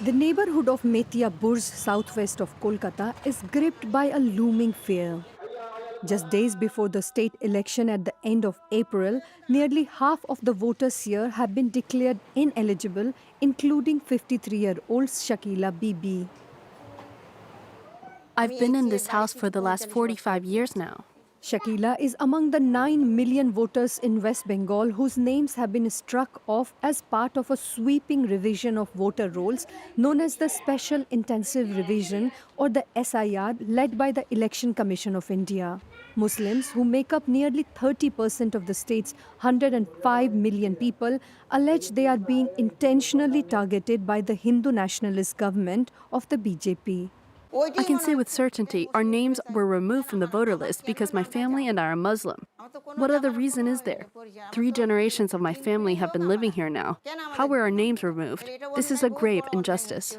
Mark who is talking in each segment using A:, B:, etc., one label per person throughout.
A: The neighborhood of Metia Burj, southwest of Kolkata, is gripped by a looming fear. Just days before the state election at the end of April, nearly half of the voters here have been declared ineligible, including 53-year-old Shakila Bibi.
B: I've been in this house for the last 45 years now.
A: Shakila is among the 9 million voters in West Bengal whose names have been struck off as part of a sweeping revision of voter rolls known as the Special Intensive Revision or the SIR led by the Election Commission of India. Muslims, who make up nearly 30% of the state's 105 million people, allege they are being intentionally targeted by the Hindu nationalist government of the BJP.
B: I can say with certainty our names were removed from the voter list because my family and I are Muslim. What other reason is there? 3 generations of my family have been living here now. How were our names removed? This is a grave injustice.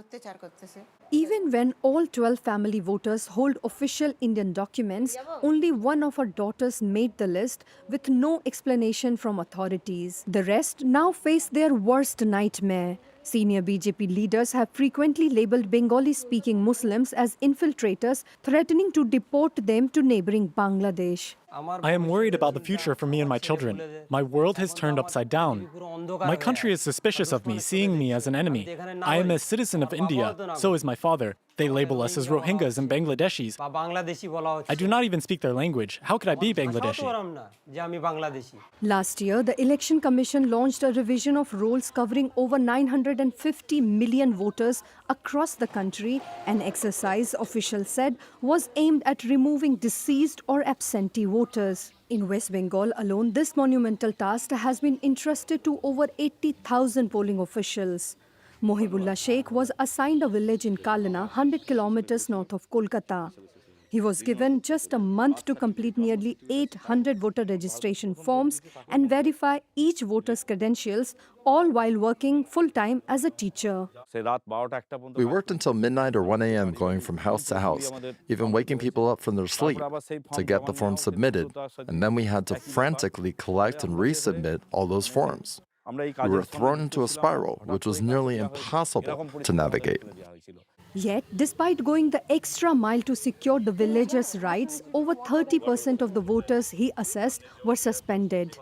A: Even when all 12 family voters hold official Indian documents, only one of her daughters made the list with no explanation from authorities. The rest now face their worst nightmare. Senior BJP leaders have frequently labelled Bengali-speaking Muslims as infiltrators, threatening to deport them to neighbouring Bangladesh.
C: I am worried about the future for me and my children. My world has turned upside down. My country is suspicious of me, seeing me as an enemy. I am a citizen of India, so is my father. They label us as Rohingyas and Bangladeshis. I do not even speak their language. How could I be Bangladeshi?
A: Last year, the Election Commission launched a revision of rolls covering over 950 million voters across the country, an exercise officials said was aimed at removing deceased or absentee voters. In West Bengal alone, this monumental task has been entrusted to over 80,000 polling officials. Mohibullah Sheikh was assigned a village in Kalana, 100 kilometers north of Kolkata. He was given just a month to complete nearly 800 voter registration forms and verify each voter's credentials, all while working full-time as a teacher.
D: We worked until midnight or 1 a.m. going from house to house, even waking people up from their sleep to get the forms submitted, and then we had to frantically collect and resubmit all those forms. We were thrown into a spiral, which was nearly impossible to navigate.
A: Yet, despite going the extra mile to secure the villagers' rights, over 30% of the voters he assessed were suspended.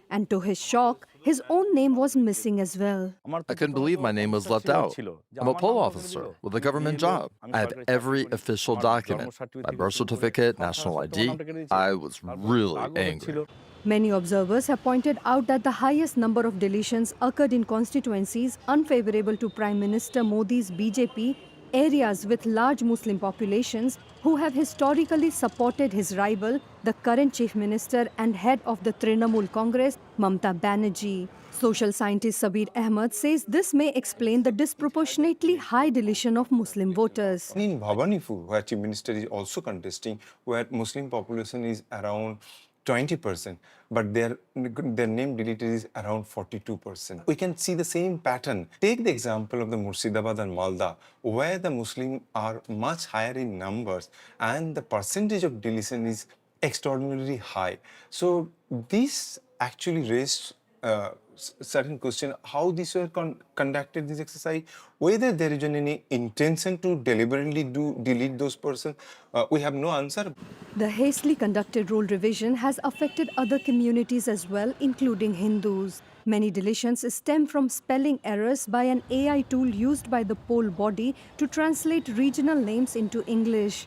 A: And to his shock, his own name was missing as well.
D: I couldn't believe my name was left out. I'm a poll officer with a government job. I have every official document, my birth certificate, national ID. I was really angry.
A: Many observers have pointed out that the highest number of deletions occurred in constituencies unfavorable to Prime Minister Modi's BJP, areas with large Muslim populations who have historically supported his rival, the current Chief Minister and head of the Trinamool Congress, Mamata Banerjee. Social scientist Sabir Ahmed says this may explain the disproportionately high deletion of Muslim voters.
E: In Bhabanipur, where Chief Minister is also contesting, where Muslim population is around 20%, but their name deleted is around 42%. We can see the same pattern. Take the example of the Murshidabad and Malda, where the Muslims are much higher in numbers and the percentage of deletion is extraordinarily high. So this actually raised certain question how these were conducted, this exercise, whether there is any intention to deliberately delete those persons. We have no answer.
A: The hastily conducted roll revision has affected other communities as well, including Hindus. Many deletions stem from spelling errors by an AI tool used by the poll body to translate regional names into English.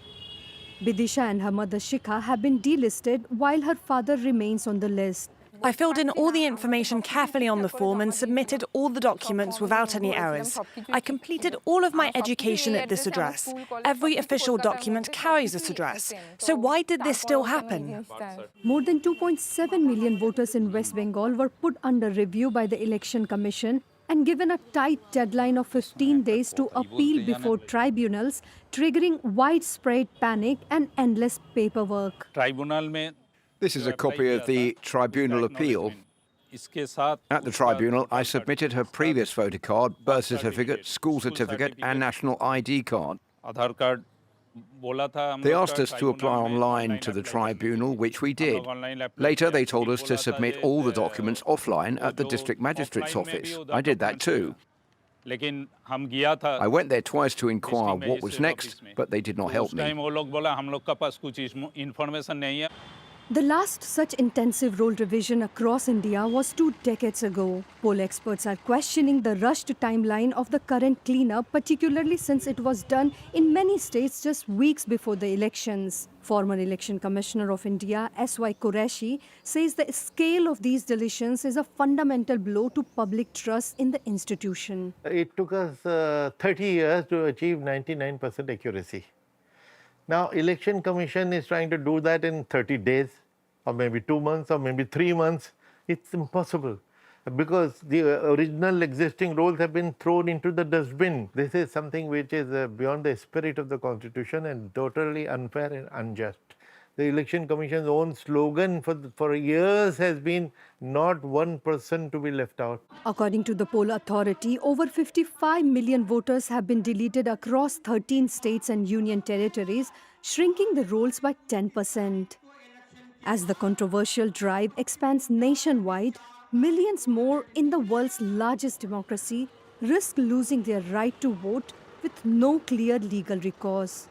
A: Bidisha and her mother Shikha have been delisted while her father remains on the list.
F: I filled in all the information carefully on the form and submitted all the documents without any errors. I completed all of my education at this address. Every official document carries this address. So why did this still happen?
A: More than 2.7 million voters in West Bengal were put under review by the Election Commission and given a tight deadline of 15 days to appeal before tribunals, triggering widespread panic and endless paperwork.
G: This is a copy of the tribunal appeal. At the tribunal, I submitted her previous voter card, birth certificate, school certificate, and national ID card. They asked us to apply online to the tribunal, which we did. Later, they told us to submit all the documents offline at the district magistrate's office. I did that too. I went there twice to inquire what was next, but they did not help me.
A: The last such intensive role revision across India was 2 decades ago. Poll experts are questioning the rushed timeline of the current cleanup, particularly since it was done in many states just weeks before the elections. Former Election Commissioner of India, S.Y. Qureshi, says the scale of these deletions is a fundamental blow to public trust in the institution.
H: It took us 30 years to achieve 99% accuracy. Now, Election Commission is trying to do that in 30 days, or maybe 2 months, or maybe 3 months. It's impossible because the original existing rules have been thrown into the dustbin. This is something which is beyond the spirit of the Constitution and totally unfair and unjust. The Election Commission's own slogan for years has been not 1% to be left out.
A: According to the poll authority, over 55 million voters have been deleted across 13 states and union territories, shrinking the rolls by 10%. As the controversial drive expands nationwide, millions more in the world's largest democracy risk losing their right to vote with no clear legal recourse.